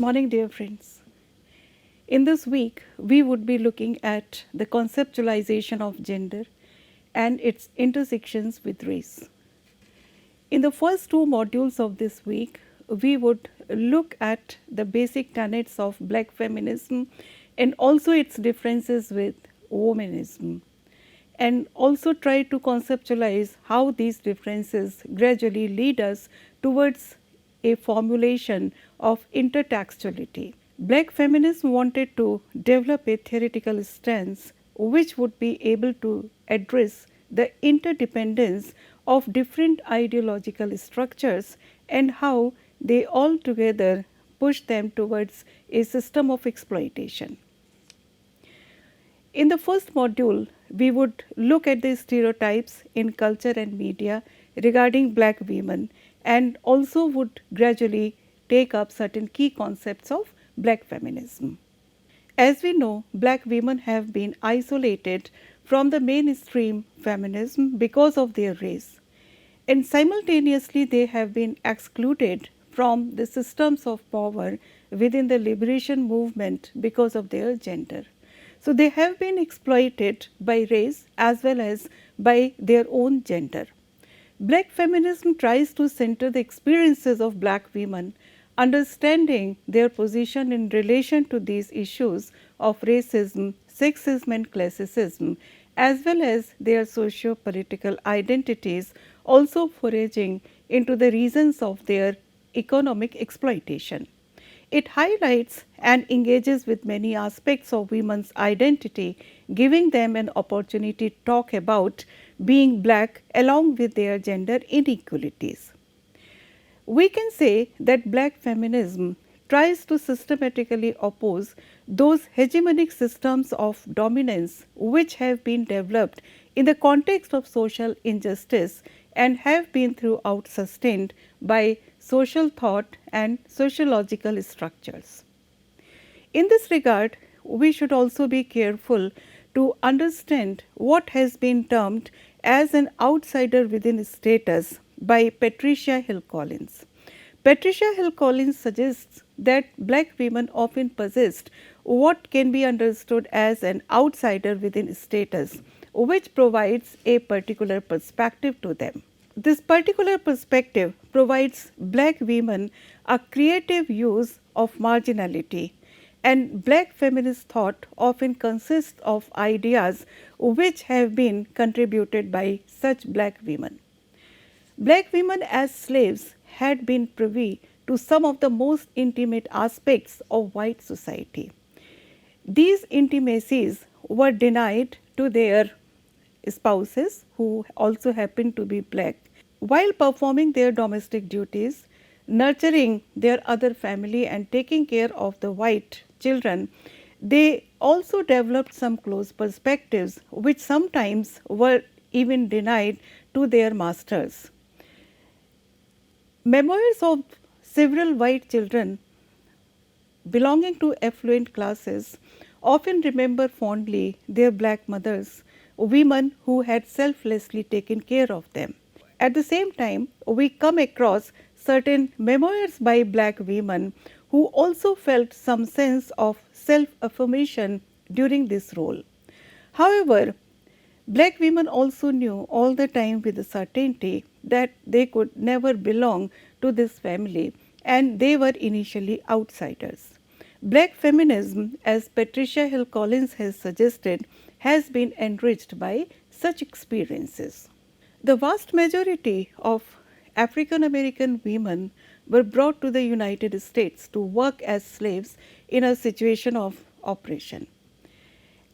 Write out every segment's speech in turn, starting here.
morning, dear friends. In this week, we would be looking at the conceptualization of gender and its intersections with race. In the first two modules of this week, we would look at the basic tenets of Black feminism and also its differences with womanism, and also try to conceptualize how these differences gradually lead us towards a formulation of intertextuality. Black feminism wanted to develop a theoretical stance which would be able to address the interdependence of different ideological structures and how they all together push them towards a system of exploitation. In the first module, we would look at the stereotypes in culture and media regarding Black women and also would gradually take up certain key concepts of Black feminism. As we know, Black women have been isolated from the mainstream feminism because of their race, and simultaneously they have been excluded from the systems of power within the liberation movement because of their gender. So, they have been exploited by race as well as by their own gender. Black feminism tries to center the experiences of Black women, understanding their position in relation to these issues of racism, sexism and classism, as well as their socio-political identities, also foraging into the reasons of their economic exploitation. It highlights and engages with many aspects of women's identity, giving them an opportunity to talk about being Black along with their gender inequalities. We can say that Black feminism tries to systematically oppose those hegemonic systems of dominance which have been developed in the context of social injustice and have been throughout sustained by social thought and sociological structures. In this regard, we should also be careful to understand what has been termed as an outsider within status by Patricia Hill Collins. Patricia Hill Collins suggests that Black women often possessed what can be understood as an outsider within status, which provides a particular perspective to them. This particular perspective provides Black women a creative use of marginality, and Black feminist thought often consists of ideas which have been contributed by such Black women. Black women as slaves had been privy to some of the most intimate aspects of white society. These intimacies were denied to their spouses who also happened to be Black. While performing their domestic duties, nurturing their other family and taking care of the white children, they also developed some close perspectives which sometimes were even denied to their masters. Memoirs of several white children belonging to affluent classes often remember fondly their Black mothers, women who had selflessly taken care of them. At the same time, we come across certain memoirs by Black women who also felt some sense of self-affirmation during this role. However, Black women also knew all the time with certainty that they could never belong to this family and they were initially outsiders. Black feminism, as Patricia Hill Collins has suggested, has been enriched by such experiences. The vast majority of African American women were brought to the United States to work as slaves in a situation of oppression.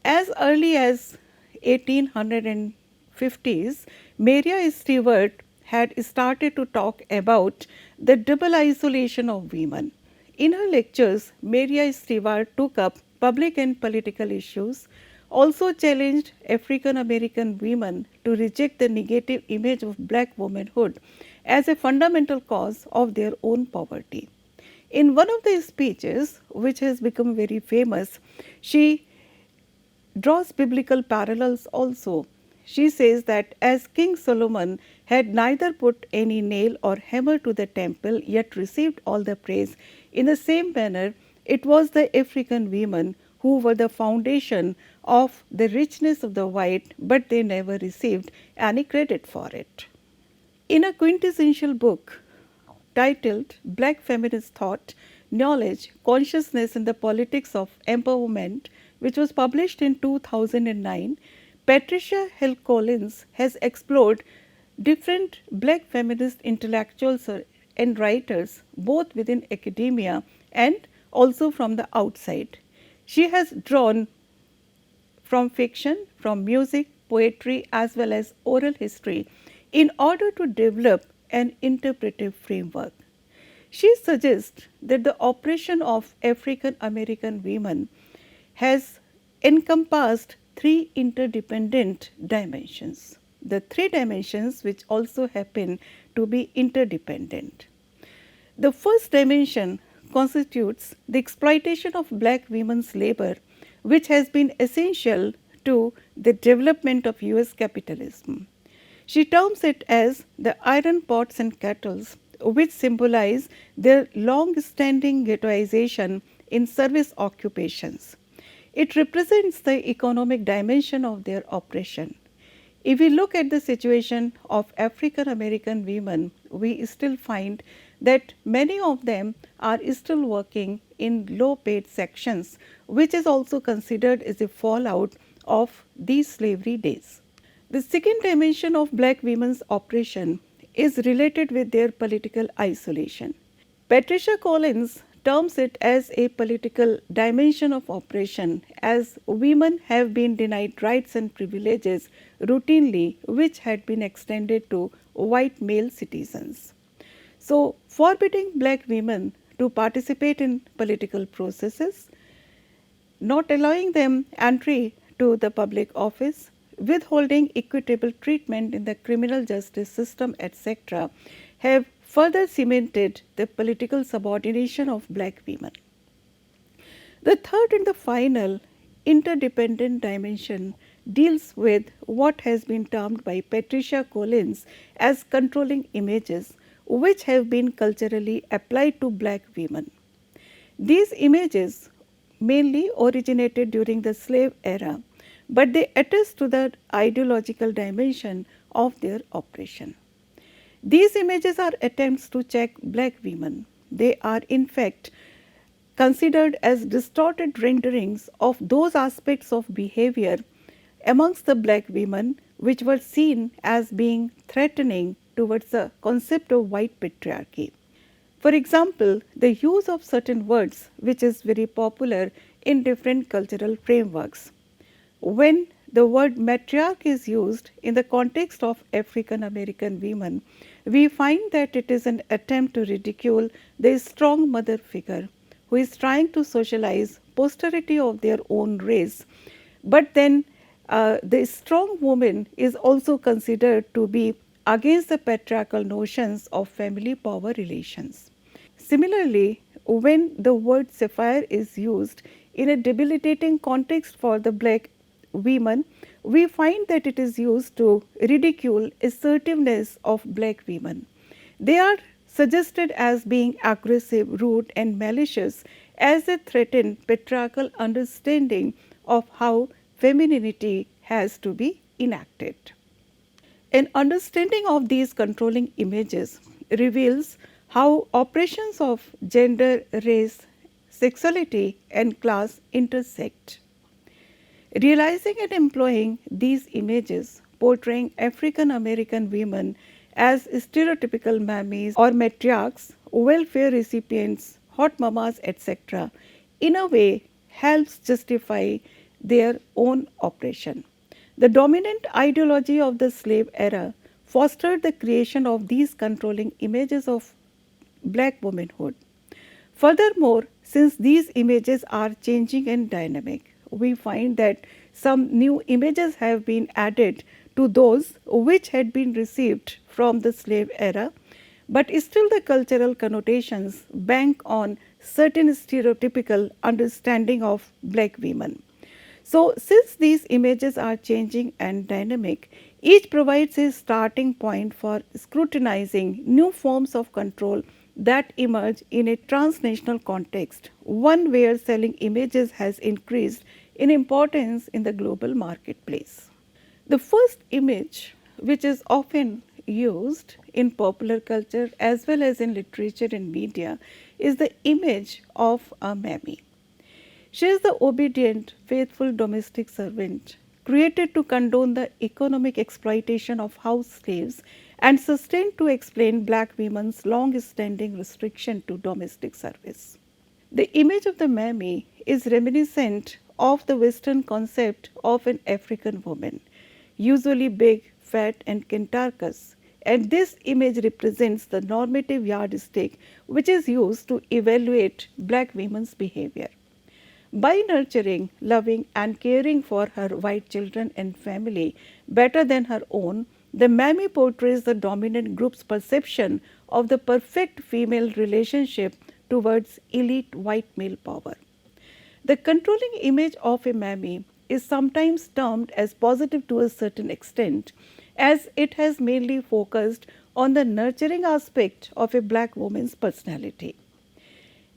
As early as 1850s, Maria Stewart had started to talk about the double isolation of women. In her lectures, Maria Stewart took up public and political issues, also challenged African American women to reject the negative image of Black womanhood as a fundamental cause of their own poverty. In one of the speeches, which has become very famous, she draws biblical parallels also. She says that as King Solomon had neither put any nail or hammer to the temple, yet received all the praise, in the same manner it was the African women who were the foundation of the richness of the white, but they never received any credit for it. In a quintessential book titled Black Feminist Thought, Knowledge, Consciousness and the Politics of Empowerment, which was published in 2009, Patricia Hill Collins has explored different black feminist intellectuals and writers, both within academia and also from the outside. She has drawn from fiction, from music, poetry, as well as oral history in order to develop an interpretive framework. She suggests that the oppression of African American women has encompassed three interdependent dimensions. The three dimensions which also happen to be interdependent. The first dimension constitutes the exploitation of black women's labor, which has been essential to the development of US capitalism. She terms it as the iron pots and kettles, which symbolize their long standing ghettoization in service occupations. It represents the economic dimension of their oppression. If we look at the situation of African American women, we still find that many of them are still working in low paid sections, which is also considered as a fallout of these slavery days. The second dimension of black women's oppression is related with their political isolation. Patricia Collins terms it as a political dimension of oppression, as women have been denied rights and privileges routinely, which had been extended to white male citizens. So, forbidding black women to participate in political processes, not allowing them entry to the public office, withholding equitable treatment in the criminal justice system, etc., have further cemented the political subordination of black women. The third and the final interdependent dimension deals with what has been termed by Patricia Collins as controlling images, which have been culturally applied to black women. These images mainly originated during the slave era, but they attest to the ideological dimension of their oppression. These images are attempts to check black women. They are in fact considered as distorted renderings of those aspects of behavior amongst the black women which were seen as being threatening towards the concept of white patriarchy. For example, the use of certain words which is very popular in different cultural frameworks. When the word matriarch is used in the context of African American women, we find that it is an attempt to ridicule the strong mother figure who is trying to socialize posterity of their own race. But then the strong woman is also considered to be against the patriarchal notions of family power relations. Similarly, when the word sapphire is used in a debilitating context for the black women, we find that it is used to ridicule assertiveness of black women. They are suggested as being aggressive, rude and malicious as they threaten patriarchal understanding of how femininity has to be enacted. An understanding of these controlling images reveals how oppressions of gender, race, sexuality and class intersect. Realizing and employing these images portraying African American women as stereotypical mammies or matriarchs, welfare recipients, hot mamas, etc., in a way helps justify their own oppression. The dominant ideology of the slave era fostered the creation of these controlling images of black womanhood. Furthermore, since these images are changing and dynamic, we find that some new images have been added to those which had been received from the slave era, but still the cultural connotations bank on certain stereotypical understanding of black women. So, since these images are changing and dynamic, each provides a starting point for scrutinizing new forms of control that emerge in a transnational context, one where selling images has increased in importance in the global marketplace. The first image, which is often used in popular culture as well as in literature and media, is the image of a mammy. She is the obedient, faithful domestic servant created to condone the economic exploitation of house slaves and sustained to explain black women's long standing restriction to domestic service. The image of the mammy is reminiscent of the Western concept of an African woman, usually big, fat, and cantankerous. And this image represents the normative yardstick which is used to evaluate black women's behavior. By nurturing, loving, and caring for her white children and family better than her own, the mammy portrays the dominant group's perception of the perfect female relationship towards elite white male power. The controlling image of a mammy is sometimes termed as positive to a certain extent, as it has mainly focused on the nurturing aspect of a black woman's personality.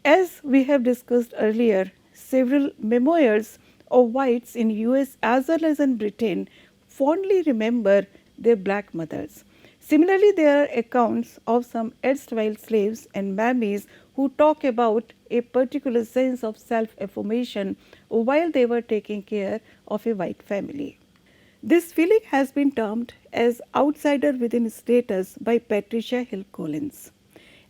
As we have discussed earlier, several memoirs of whites in US as well as in Britain fondly remember their black mothers. Similarly, there are accounts of some erstwhile slaves and mammies who talk about a particular sense of self-affirmation while they were taking care of a white family. This feeling has been termed as outsider within status by Patricia Hill Collins.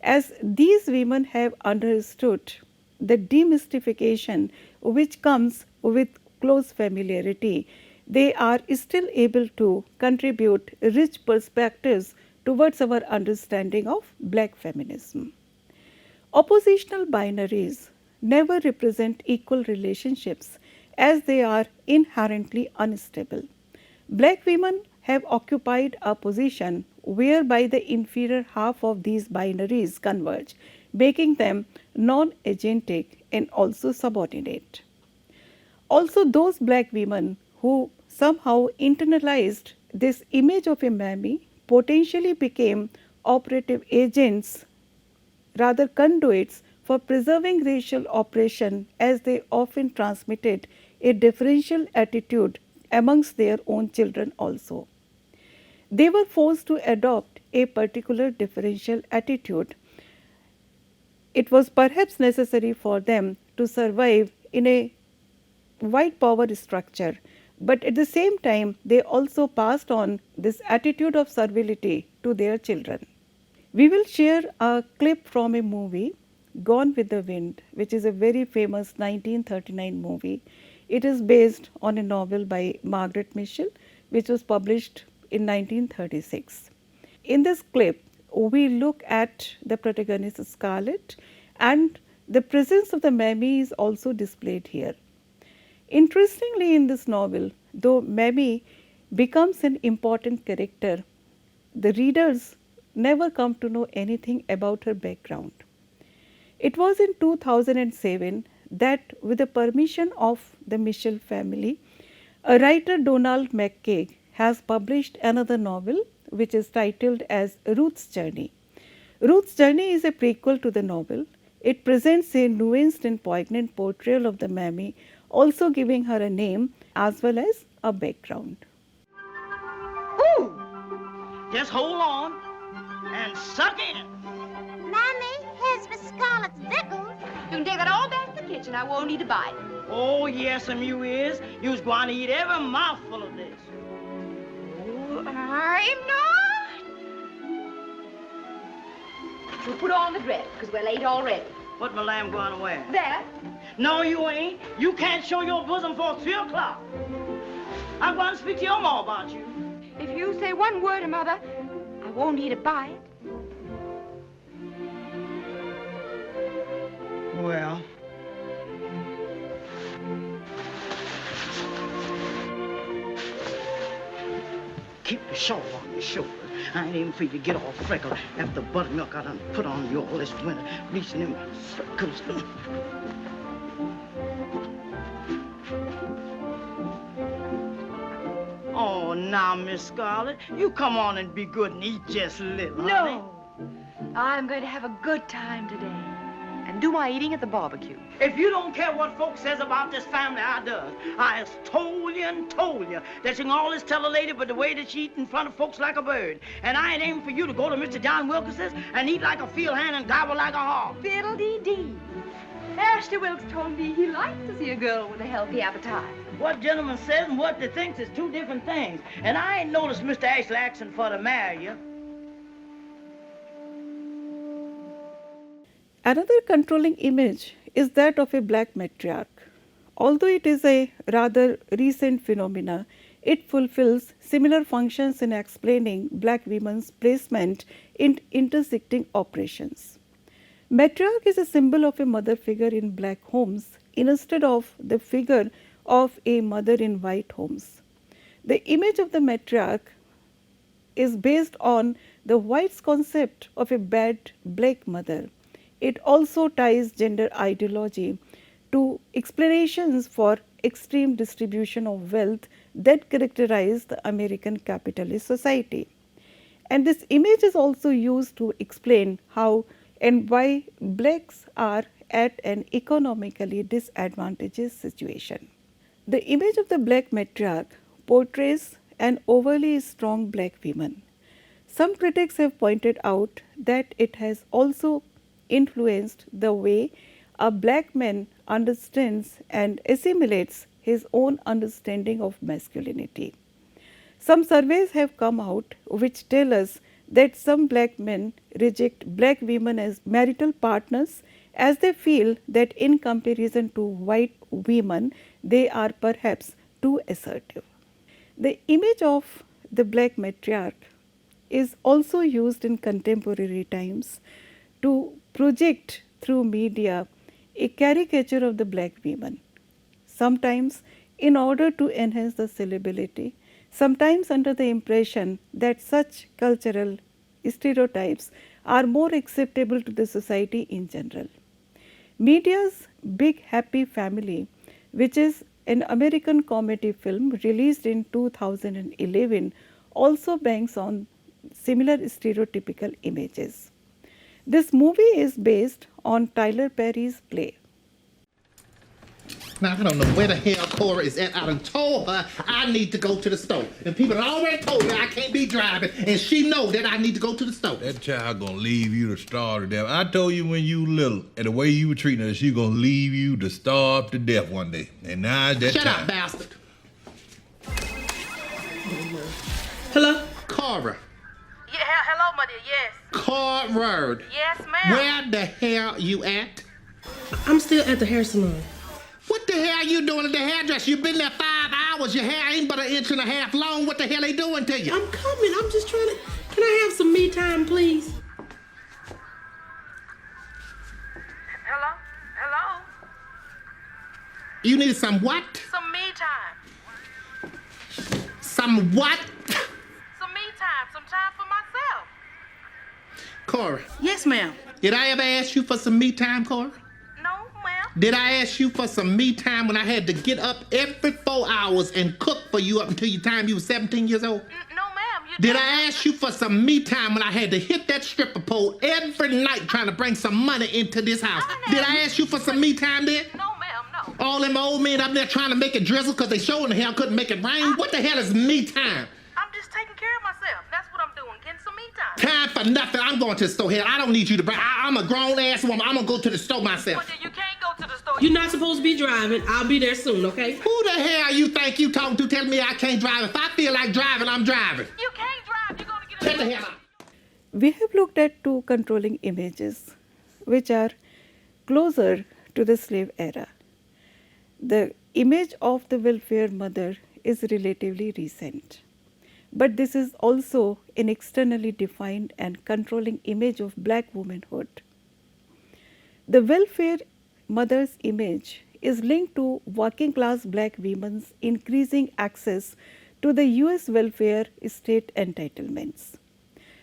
As these women have understood the demystification which comes with close familiarity, they are still able to contribute rich perspectives towards our understanding of black feminism. Oppositional binaries never represent equal relationships as they are inherently unstable. Black women have occupied a position whereby the inferior half of these binaries converge, making them non-agentic and also subordinate. Also, those black women who somehow internalized this image of a mammy potentially became operative agents, rather conduits for preserving racial oppression, as they often transmitted a differential attitude amongst their own children also. They were forced to adopt a particular differential attitude. It was perhaps necessary for them to survive in a white power structure, but at the same time they also passed on this attitude of servility to their children. We will share a clip from a movie, Gone with the Wind, which is a very famous 1939 movie. It is based on a novel by Margaret Mitchell, which was published in 1936. In this clip, we look at the protagonist Scarlett, and the presence of the mammy is also displayed here. Interestingly, in this novel, though mammy becomes an important character, the readers never come to know anything about her background. It was in 2007 that, with the permission of the Mitchell family, a writer, Donald McCaig, has published another novel which is titled as Ruth's Journey. Ruth's Journey is a prequel to the novel. It presents a nuanced and poignant portrayal of the mammy, also giving her a name as well as a background. Ooh! Just hold on and suck in. Mammy, here's for Scarlett's victuals. You can take that all back to the kitchen. I won't need to buy it. Oh, yes, you is. You's going to eat every mouthful of this. Oh, I'm not. We'll put on the dress, because we're late already. What my lamb going to wear? That? No, you ain't. You can't show your bosom for 3 o'clock. I'm going to speak to your ma about you. If you say one word to Mother, I won't need to buy it. Well. Keep the shawl on your shoulder. I ain't even free to get all freckled after the buttermilk I done put on you all this winter, bleaching them freckles. Oh, now, Miss Scarlett, you come on and be good and eat just a little, honey. No. I'm going to have a good time today and do my eating at the barbecue. If you don't care what folks says about this family, I does. I has told you that you can always tell a lady but the way that she eat in front of folks like a bird. And I ain't aiming for you to go to Mr. John Wilkins's and eat like a field hand and gobble like a hog. Fiddle-dee-dee. Ashton Wilkes told me he likes to see a girl with a healthy appetite. What gentleman says and what they thinks is two different things. And I ain't noticed Mr. Ashley asking for to marry you. Another controlling image is that of a black matriarch. Although it is a rather recent phenomena, it fulfills similar functions in explaining black women's placement in intersecting operations. Matriarch is a symbol of a mother figure in black homes instead of the figure of a mother in white homes. The image of the matriarch is based on the white's concept of a bad black mother. It also ties gender ideology to explanations for extreme distribution of wealth that characterize the American capitalist society. And this image is also used to explain how and why blacks are at an economically disadvantaged situation. The image of the black matriarch portrays an overly strong black woman. Some critics have pointed out that it has also influenced the way a black man understands and assimilates his own understanding of masculinity. Some surveys have come out which tell us that some black men reject black women as marital partners as they feel that in comparison to white women they are perhaps too assertive. The image of the black matriarch is also used in contemporary times to project through media a caricature of the black women, sometimes in order to enhance the salability, sometimes under the impression that such cultural stereotypes are more acceptable to the society in general. Media's Big Happy Family, which is an American comedy film released in 2011, also banks on similar stereotypical images. This movie is based on Tyler Perry's play. Now, I don't know where the hell Cora is at. I done told her I need to go to the store. And people had already told me I can't be driving, and she know that I need to go to the store. That child gonna leave you to starve to death. I told you when you little, and the way you were treating her, she gonna leave you to starve to death one day. And now it's that Shut time. up, bastard. Hello? Cora. Yeah, hello, my dear. Yes. Cora. Yes, ma'am. Where the hell you at? I'm still at the hair salon. What the hell you doing at the hairdresser? You been there 5 hours. Your hair ain't but an inch and a half long. What the hell they doing to you? I'm coming. I'm just trying to. Can I have some me time, please? Hello? Hello? You need some what? Some me time. Some what? Some me time. Some time for myself. Cora, Yes, ma'am. did I ever ask you for some me time, Cora? No, ma'am. Did I ask you for some me time when I had to get up every 4 hours and cook for you up until your time you were 17 years old? No, ma'am. You Did I ask you for some me time when I had to hit that stripper pole every night trying to bring some money into this house? Did I ask you for some me time then? No, ma'am. No. All them old men up there trying to make it drizzle because they showing the hell couldn't make it rain? What the hell is me time? I'm just taking care of myself. That's what I'm doing. Getting some me time. Time for nothing. I'm going to the store here. I don't need you to bring. I'm a grown ass woman. I'm gonna go to the store myself. Well, then you can't go to the store. You're not supposed to be driving. I'll be there soon, okay? Who the hell you think you talking to telling me I can't drive? If I feel like driving, I'm driving. You can't drive. You're gonna get Get the hell out. We have looked at two controlling images which are closer to the slave era. The image of the welfare mother is relatively recent, but this is also an externally defined and controlling image of black womanhood. The welfare mother's image is linked to working class black women's increasing access to the US welfare state entitlements.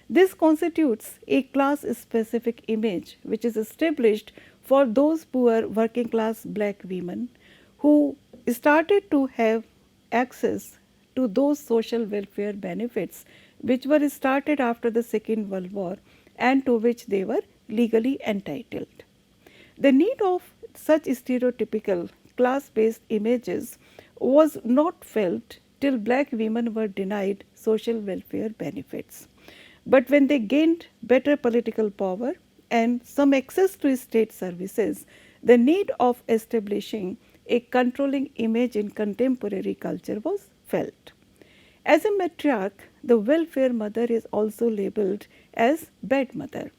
This constitutes a class specific image which is established for those poor working class black women who started to have access to those social welfare benefits which were started after the Second World War and to which they were legally entitled. The need of such stereotypical class-based images was not felt till black women were denied social welfare benefits. But when they gained better political power and some access to state services, the need of establishing a controlling image in contemporary culture was felt. As a matriarch, the welfare mother is also labeled as bad mother.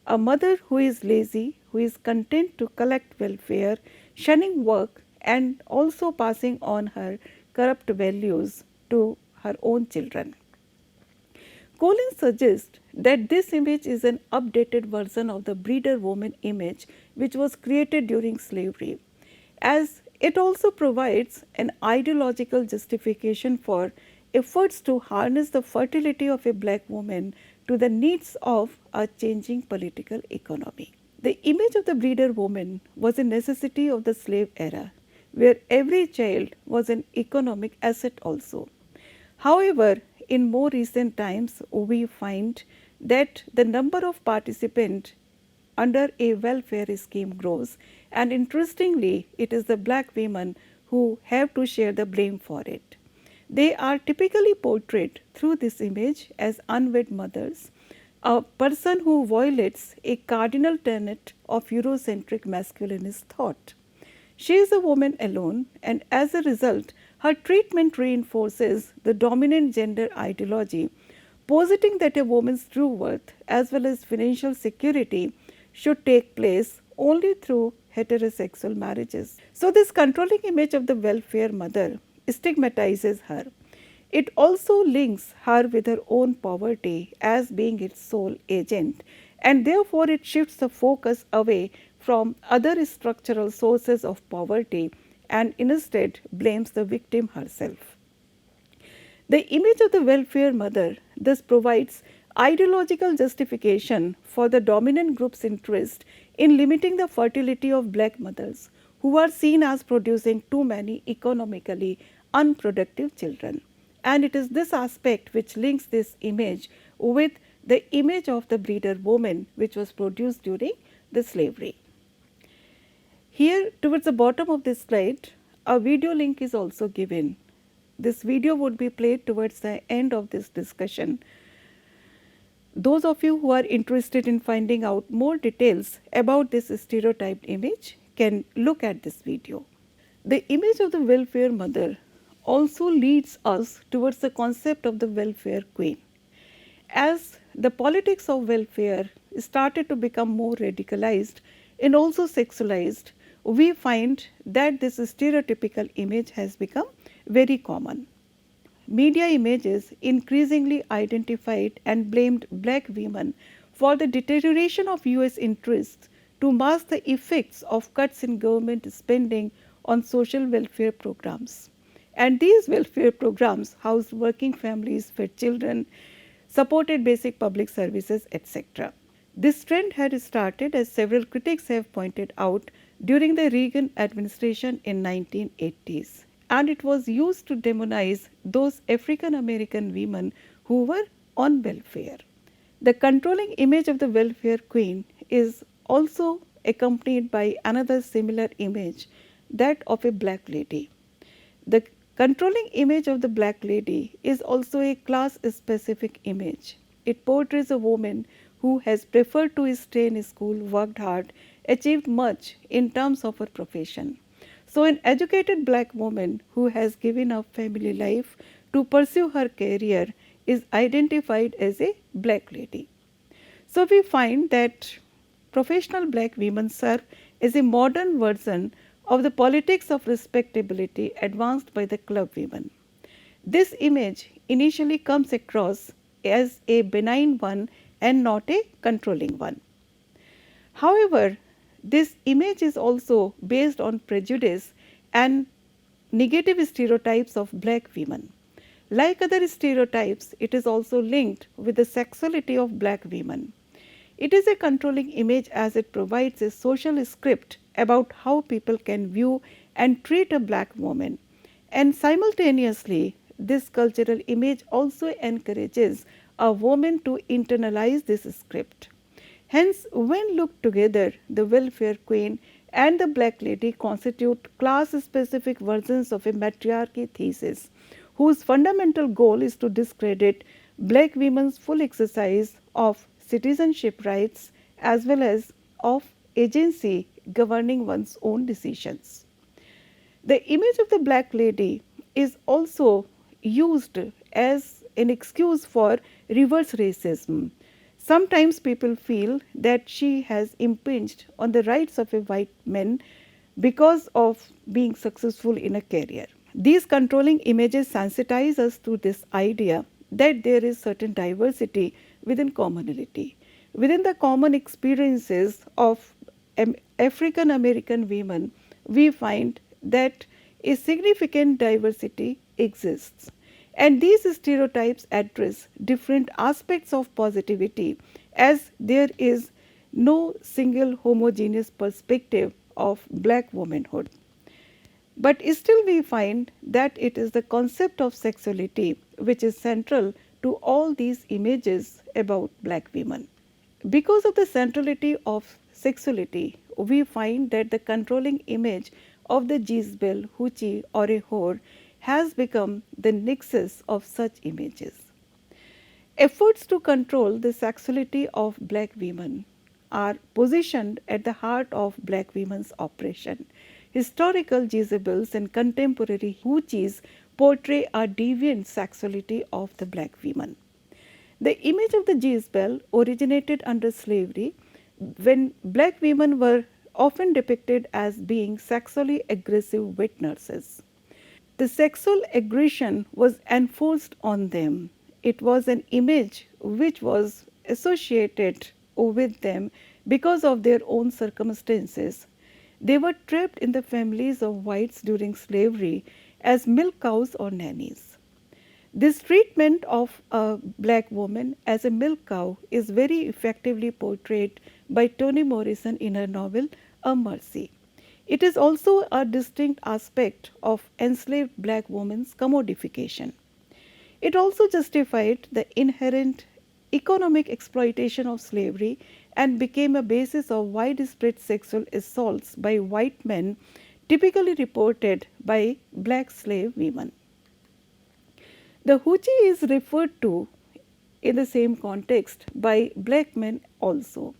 A mother who is lazy, who is content to collect welfare, shunning work, and also passing on her corrupt values to her own children. Collins suggests that this image is an updated version of the breeder woman image which was created during slavery, as it also provides an ideological justification for efforts to harness the fertility of a black woman to the needs of a changing political economy. The image of the breeder woman was a necessity of the slave era, where every child was an economic asset also. However, in more recent times, we find that the number of participants under a welfare scheme grows, and interestingly, it is the black women who have to share the blame for it. They are typically portrayed through this image as unwed mothers, a person who violates a cardinal tenet of Eurocentric masculinist thought. She is a woman alone, and as a result, her treatment reinforces the dominant gender ideology, positing that a woman's true worth as well as financial security should take place only through heterosexual marriages. So, this controlling image of the welfare mother stigmatizes her. It also links her with her own poverty as being its sole agent, and therefore it shifts the focus away from other structural sources of poverty and instead blames the victim herself. The image of the welfare mother thus provides ideological justification for the dominant group's interest in limiting the fertility of black mothers who are seen as producing too many economically unproductive children. And it is this aspect which links this image with the image of the breeder woman which was produced during the slavery. Here towards the bottom of this slide, a video link is also given. This video would be played towards the end of this discussion. Those of you who are interested in finding out more details about this stereotyped image can look at this video. The image of the welfare mother also leads us towards the concept of the welfare queen. As the politics of welfare started to become more radicalized and also sexualized, we find that this stereotypical image has become very common. Media images increasingly identified and blamed black women for the deterioration of US interests to mask the effects of cuts in government spending on social welfare programs. And these welfare programs housed working families, fed children, supported basic public services, etc. This trend had started, as several critics have pointed out, during the Reagan administration in 1980s, and it was used to demonize those African American women who were on welfare. The controlling image of the welfare queen is also accompanied by another similar image, that of a black lady. The controlling image of the black lady is also a class-specific image. It portrays a woman who has preferred to stay in school, worked hard, achieved much in terms of her profession. So, an educated black woman who has given up family life to pursue her career is identified as a black lady. So, we find that professional black women serve as a modern version of the politics of respectability advanced by the club women. This image initially comes across as a benign one and not a controlling one. However, this image is also based on prejudice and negative stereotypes of black women. Like other stereotypes, it is also linked with the sexuality of black women. It is a controlling image as it provides a social script about how people can view and treat a black woman. And simultaneously, this cultural image also encourages a woman to internalize this script. Hence, when looked together, the welfare queen and the black lady constitute class-specific versions of a matriarchy thesis, whose fundamental goal is to discredit black women's full exercise of citizenship rights as well as of agency governing one's own decisions. The image of the black lady is also used as an excuse for reverse racism. Sometimes people feel that she has impinged on the rights of a white man because of being successful in a career. These controlling images sensitize us to this idea that there is certain diversity within commonality. Within the common experiences of African American women, we find that a significant diversity exists. And these stereotypes address different aspects of positivity, as there is no single homogeneous perspective of black womanhood. But still we find that it is the concept of sexuality which is central to all these images about black women. Because of the centrality of sexuality, we find that the controlling image of the Jezebel, Hoochie or a whore has become the nexus of such images. Efforts to control the sexuality of black women are positioned at the heart of black women's oppression. Historical Jezebels and contemporary Hoochies portray a deviant sexuality of the black women. The image of the Jezebel originated under slavery when black women were often depicted as being sexually aggressive wet nurses. The sexual aggression was enforced on them. It was an image which was associated with them because of their own circumstances. They were trapped in the families of whites during slavery as milk cows or nannies. This treatment of a black woman as a milk cow is very effectively portrayed by Toni Morrison in her novel A Mercy. It is also a distinct aspect of enslaved black women's commodification. It also justified the inherent economic exploitation of slavery and became a basis of widespread sexual assaults by white men, typically reported by black slave women. The Hoochie is referred to in the same context by black men also.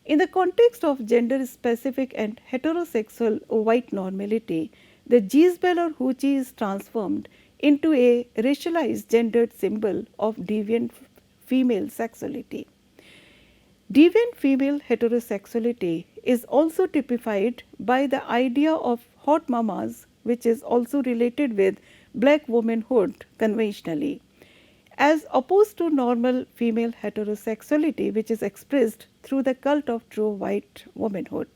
In the context of gender-specific and heterosexual white normality, the Jezebel or Hoochie is transformed into a racialized gendered symbol of deviant female sexuality. Deviant female heterosexuality is also typified by the idea of hot mamas, which is also related with black womanhood conventionally, as opposed to normal female heterosexuality, which is expressed through the cult of true white womanhood.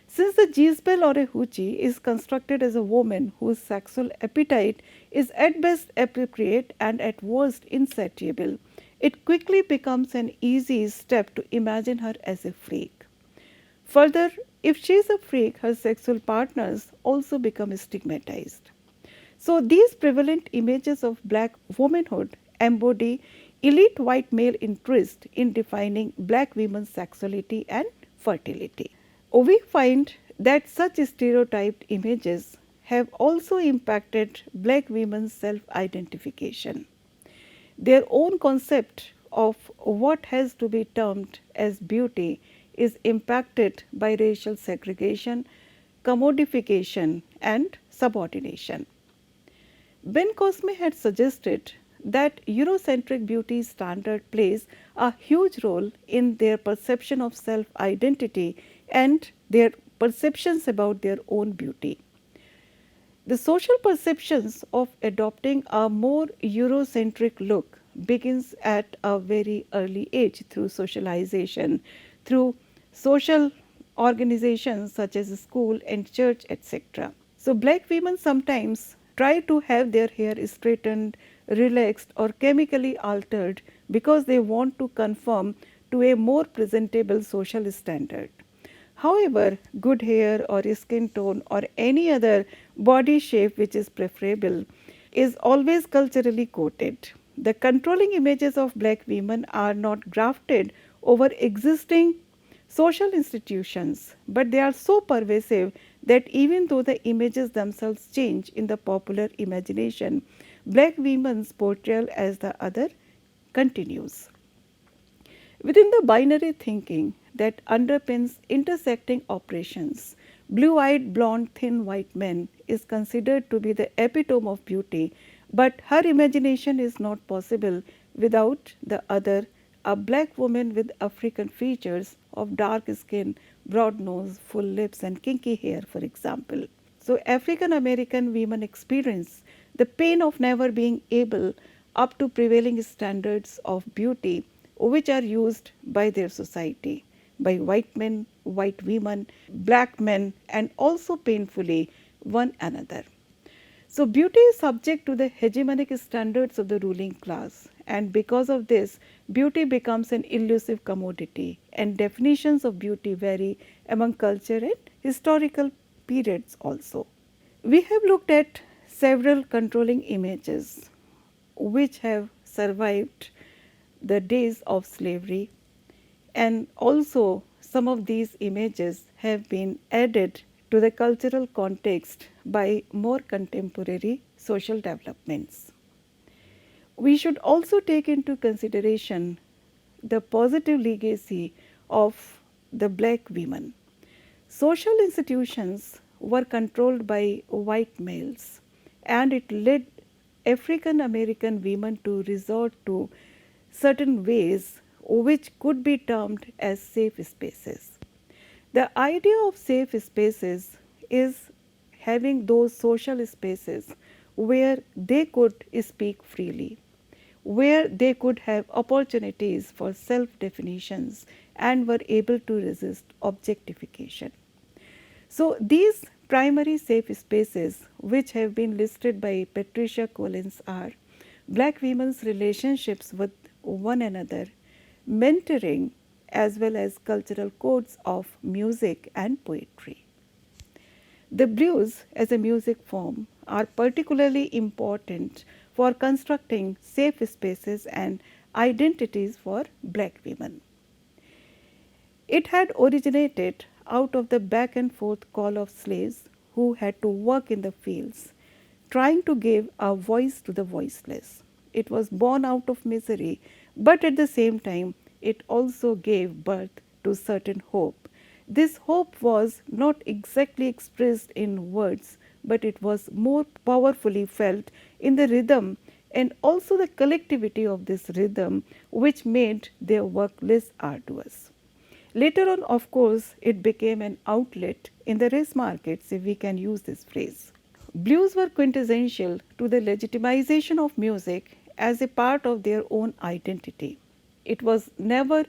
Since the Jezebel or a Hoochie is constructed as a woman whose sexual appetite is at best appropriate and at worst insatiable, it quickly becomes an easy step to imagine her as a freak. Further, if she is a freak, her sexual partners also become stigmatized. So these prevalent images of black womanhood embody elite white male interest in defining black women's sexuality and fertility. We find that such stereotyped images have also impacted black women's self-identification. Their own concept of what has to be termed as beauty is impacted by racial segregation, commodification and subordination. Ben Cosme had suggested that Eurocentric beauty standard plays a huge role in their perception of self-identity and their perceptions about their own beauty. The social perceptions of adopting a more Eurocentric look begins at a very early age through socialization, through social organizations such as school and church, etc. So black women sometimes try to have their hair straightened, relaxed or chemically altered because they want to conform to a more presentable social standard. However, good hair or skin tone or any other body shape which is preferable is always culturally quoted. the controlling images of black women are not grafted over existing social institutions, but they are so pervasive that even though the images themselves change in the popular imagination, black women's portrayal as the other continues. Within the binary thinking that underpins intersecting operations, blue-eyed, blonde, thin white men is considered to be the epitome of beauty, but her imagination is not possible without the other, a black woman with African features of dark skin, broad nose, full lips and kinky hair, for example. So African American women experience the pain of never being able up to prevailing standards of beauty which are used by their society, by white men, white women, black men, and also painfully one another. So beauty is subject to the hegemonic standards of the ruling class, and because of this, beauty becomes an elusive commodity, and definitions of beauty vary among culture and historical periods also. We have looked at several controlling images which have survived the days of slavery, and also some of these images have been added to the cultural context by more contemporary social developments. We should also take into consideration the positive legacy of the black women. Social institutions were controlled by white males, and it led African American women to resort to certain ways which could be termed as safe spaces. The idea of safe spaces is having those social spaces where they could speak freely, where they could have opportunities for self-definitions and were able to resist objectification. So these primary safe spaces which have been listed by Patricia Collins are black women's relationships with one another, mentoring, as well as cultural codes of music and poetry. The blues as a music form are particularly important for constructing safe spaces and identities for black women. It had originated out of the back and forth call of slaves who had to work in the fields, trying to give a voice to the voiceless. It was born out of misery, but at the same time, it also gave birth to certain hope. This hope was not exactly expressed in words, but it was more powerfully felt in the rhythm and also the collectivity of this rhythm, which made their work less arduous. Later on, of course, it became an outlet in the race markets, if we can use this phrase. Blues were quintessential to the legitimization of music as a part of their own identity. It was never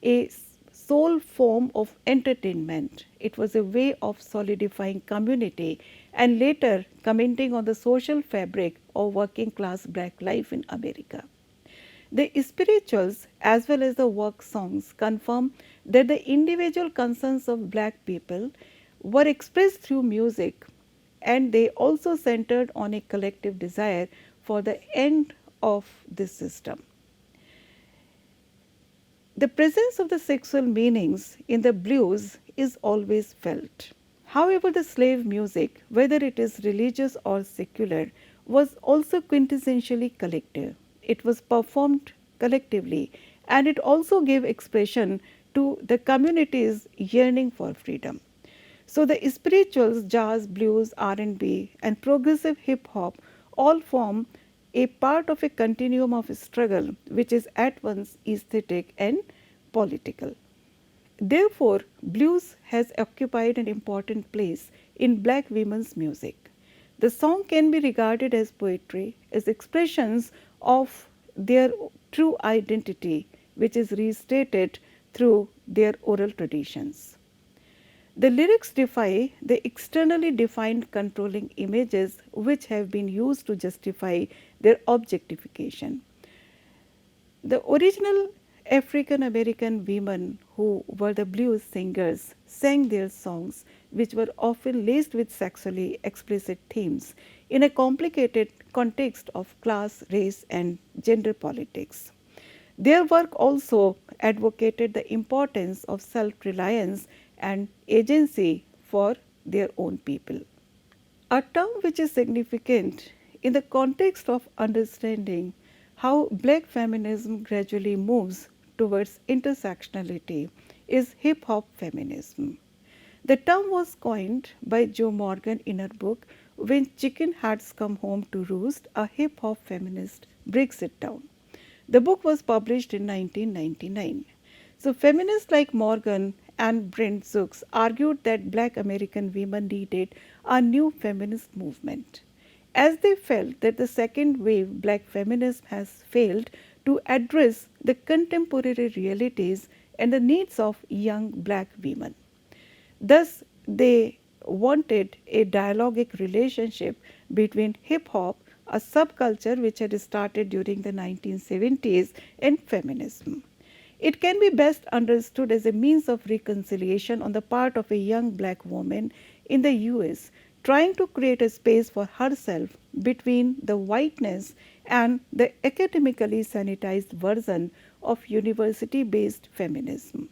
a sole form of entertainment. It was a way of solidifying community and later commenting on the social fabric of working class black life in America. The spirituals as well as the work songs confirm that the individual concerns of black people were expressed through music, and they also centered on a collective desire for the end of this system. The presence of the sexual meanings in the blues is always felt. However, the slave music, whether it is religious or secular, was also quintessentially collective. It was performed collectively, and it also gave expression to the community's yearning for freedom. So the spirituals, jazz, blues, R&B and progressive hip hop all form a part of a continuum of struggle which is at once aesthetic and political. Therefore, blues has occupied an important place in black women's music. The song can be regarded as poetry, as expressions of their true identity, which is restated through their oral traditions. The lyrics defy the externally defined controlling images which have been used to justify their objectification. The original African American women who were the blues singers sang their songs, which were often laced with sexually explicit themes, in a complicated context of class, race, and gender politics. Their work also advocated the importance of self-reliance and agency for their own people. A term which is significant in the context of understanding how black feminism gradually moves towards intersectionality is hip hop feminism. The term was coined by Jo Morgan in her book When Chicken Hearts Come Home to Roost, a hip hop feminist breaks it down. The book was published in 1999. So feminists like Morgan and Brent Zooks argued that black American women needed a new feminist movement, as they felt that the second wave black feminism has failed to address the contemporary realities and the needs of young black women. Thus, they wanted a dialogic relationship between hip hop, a subculture which had started during the 1970s, and feminism. It can be best understood as a means of reconciliation on the part of a young black woman in the US trying to create a space for herself between the whiteness and the academically sanitized version of university based feminism.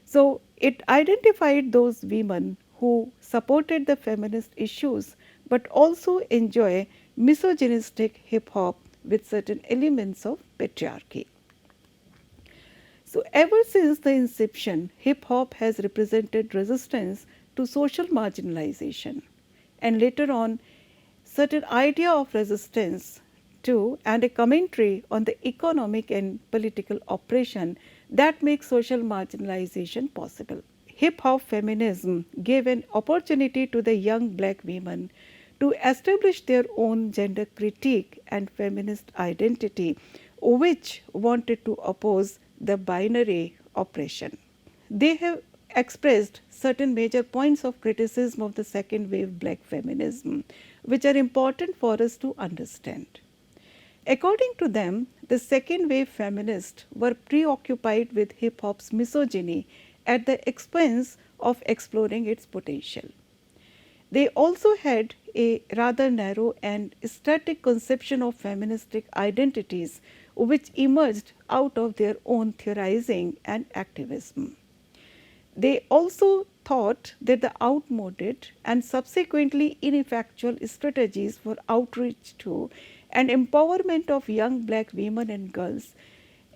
So it identified those women who supported the feminist issues but also enjoy misogynistic hip hop with certain elements of patriarchy. So ever since the inception, hip hop has represented resistance to social marginalization and later on certain idea of resistance to and a commentary on the economic and political oppression that makes social marginalization possible. Hip hop feminism gave an opportunity to the young black women to establish their own gender critique and feminist identity, which wanted to oppose the binary oppression. They have expressed certain major points of criticism of the second wave black feminism, which are important for us to understand. According to them, the second wave feminists were preoccupied with hip hop's misogyny at the expense of exploring its potential. They also had a rather narrow and static conception of feministic identities which emerged out of their own theorizing and activism. They also thought that the outmoded and subsequently ineffectual strategies for outreach to and empowerment of young black women and girls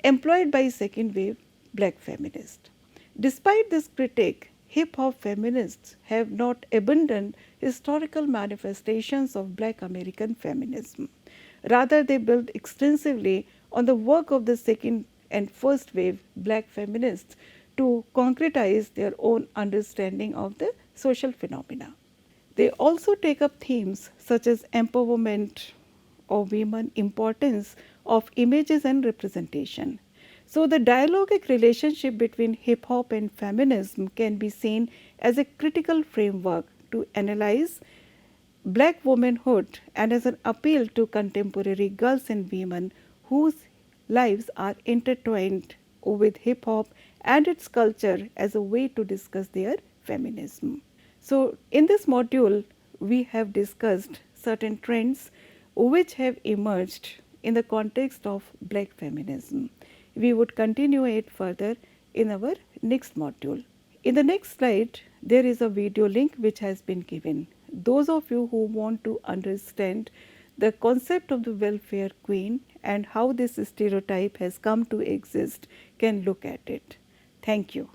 employed by second wave black feminists. Despite this critique, hip hop feminists have not abandoned historical manifestations of black American feminism. Rather, they build extensively on the work of the second and first wave black feminists to concretize their own understanding of the social phenomena. They also take up themes such as empowerment of women, importance of images and representation. So the dialogic relationship between hip hop and feminism can be seen as a critical framework to analyze black womanhood and as an appeal to contemporary girls and women whose lives are intertwined with hip hop and its culture as a way to discuss their feminism. So in this module, we have discussed certain trends which have emerged in the context of black feminism. We would continue it further in our next module. In the next slide, there is a video link which has been given. Those of you who want to understand the concept of the welfare queen and how this stereotype has come to exist can look at it. Thank you.